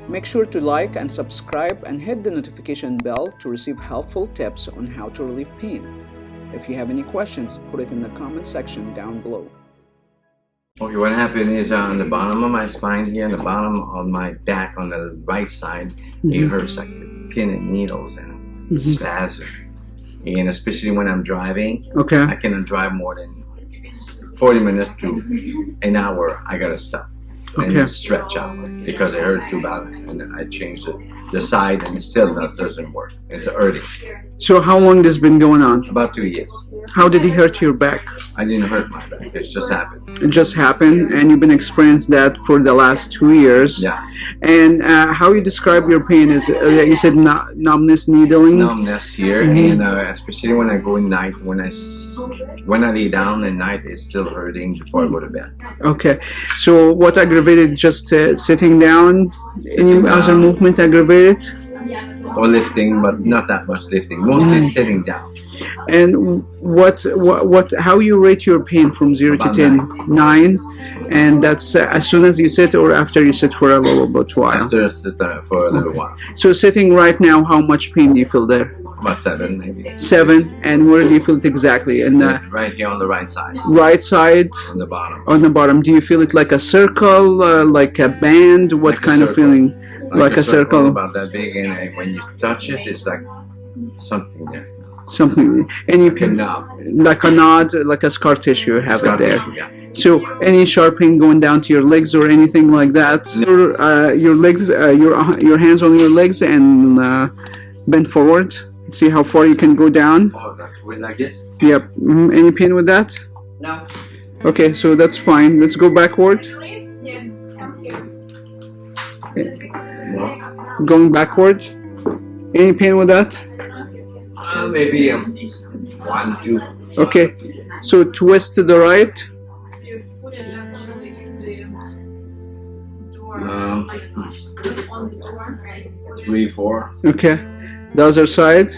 Make sure to like and subscribe and hit the notification bell to receive helpful tips on how to relieve pain. If you have any questions, put it in the comment section down below. Okay, what happened is on the bottom of my spine here, on the bottom of my back on the right side, it hurts like pin and needles and spasm. And especially when I'm driving, I cannot drive more than 40 minutes to an hour. I gotta stop and stretch out because it hurt too bad. And I changed the side and it still doesn't work. It's hurting. So how long this been going on? About 2 years. How did it hurt your back? I didn't hurt my back. It just happened. It just happened, and you've been experiencing that for the last 2 years. Yeah. And how you describe your pain is you said numbness, needling. Numbness here, and especially when I go at night, when I lay down at night, it's still hurting before I go to bed. Okay. So what aggravated? Just sitting down. Any other movement aggravated? Or lifting, but not that much lifting. Mostly sitting down. And how you rate your pain from 0 to 10? 9. And that's as soon as you sit or after you sit for a little bit while? After I sit for a little while. So sitting right now, how much pain do you feel there? About 7 maybe. 7. And where do you feel it exactly? In the right here on the right side. Right side? On the bottom. On the bottom. Do you feel it like a circle, like a band? What like kind of feeling? Like a circle. About that big, and when you touch it, it's like something there. Something. Any pain? Like a nod, like a scar tissue, you have it there. Tissue, yeah. So, any sharp pain going down to your legs or anything like that? No. Your legs, your hands on your legs and bend forward. See how far you can go down. Oh, that's way like this? Yep. Any pain with that? No. Okay, so that's fine. Let's go backward. Yes, come here. Going backward. Any pain with that? Maybe 1, 2. Okay, so twist to the right. 3, 4. Okay, the other side.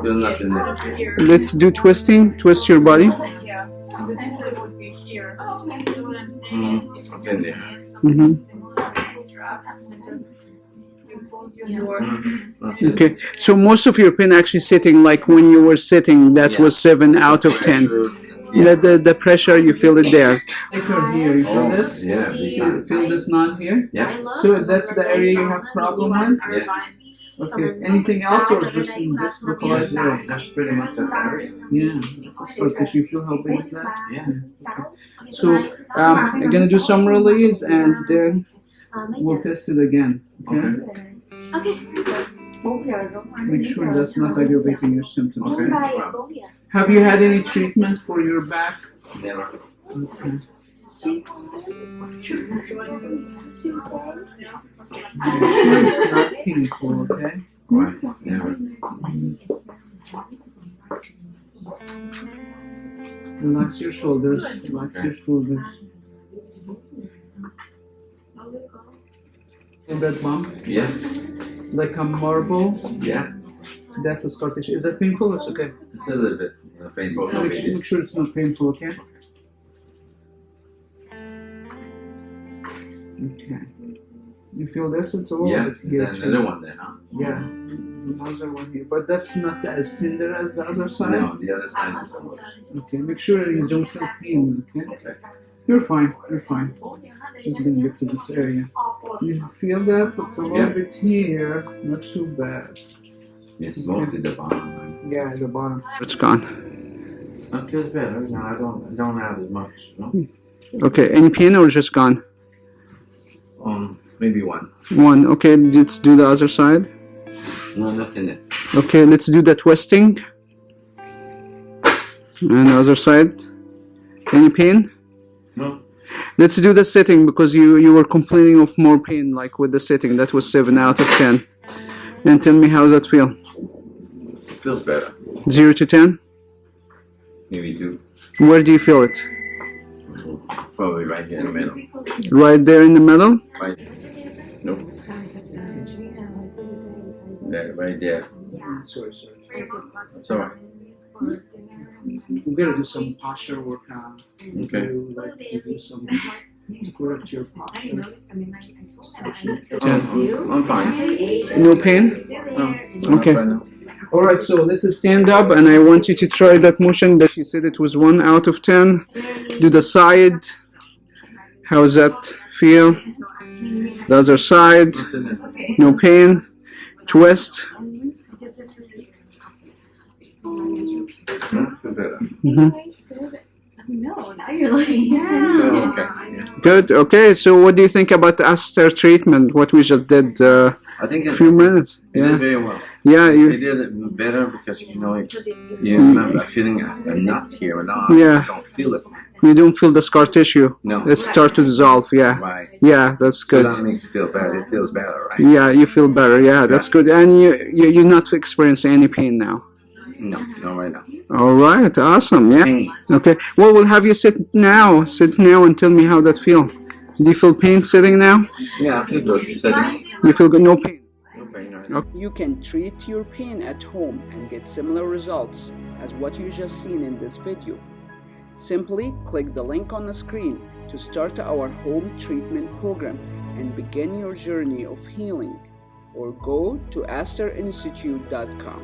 There's nothing there. Let's do twisting. Twist your body. Okay, there. Okay, so most of your pain actually sitting, like when you were sitting, that was 7 out of 10. The pressure, you feel it there. Here, you feel this? Yeah. You feel this knot here? Yeah. So is that the area you have problem with? Yeah. Okay. Anything else or just in this localized area? That's pretty much that area. Yeah, that's a scar tissue. You feel how big is that? Yeah. Okay. So I'm gonna do some release and then we'll test it again. Okay. Make sure that's not aggravating your symptoms. Okay. Have you had any treatment for your back? Never. Okay. It's not painful, okay? Right. Never. Relax your shoulders. Relax your shoulders. Feel that bump? Yeah. Like a marble? Yeah. That's a scar tissue. Is that painful? It's okay. It's a little bit painful. No, Make sure it's not painful, okay? Okay. You feel this? It's a little bit here. There's another one there, huh? Yeah, there's another one here. But that's not as tender as the other side? No, the other side is worse. Okay, make sure you don't feel pain, okay? Okay. You're fine, you're fine. Just gonna get to this area. You feel that? It's a little bit here, not too bad. It's mostly the bottom. Man. Yeah, the bottom. It's gone. It feels better. No, I don't have as much. No? Okay, any pain or just gone? Maybe 1. 1. Okay, let's do the other side. No, nothing there. Okay, let's do the twisting. And the other side. Any pain? No. Let's do the sitting because you were complaining of more pain like with the sitting. That was 7 out of 10. And tell me, how does that feel? It feels better. 0 to 10? Maybe 2. Where do you feel it? Probably right here in the middle. Right there in the middle? Right. Nope. There, right there. Sorry. It's alright. We're gonna do some posture work. Okay. Do some to correct your posture. I'm fine. No pain? Okay. Alright, so let's stand up and I want you to try that motion that you said it was 1 out of 10. Do the side. How does that feel? The other side. No pain. Twist. I feel better. No, now you're like, yeah. Okay. Good. Okay, so what do you think about the ASTR treatment? What we just did I think a few minutes. you did Yeah. very well. Yeah. You You, did it better because you remember feeling a knot here and now Yeah. I don't feel it. you don't feel the scar tissue. No. It starts to dissolve. Yeah. Right. Yeah, that's So good. that makes you feel better. It feels better, right? Yeah, you feel better. Yeah, that's good. And you're not experiencing any pain now. No, not right now. All right, awesome. Yeah. Pain. Okay. Well, we'll have you sit now. Sit now and tell me how that feel. Do you feel pain sitting now? Yeah, I feel good. You said it. You feel good? No pain. No pain, right? Okay. You can treat your pain at home and get similar results as what you just seen in this video. Simply click the link on the screen to start our home treatment program and begin your journey of healing, or go to asterinstitute.com.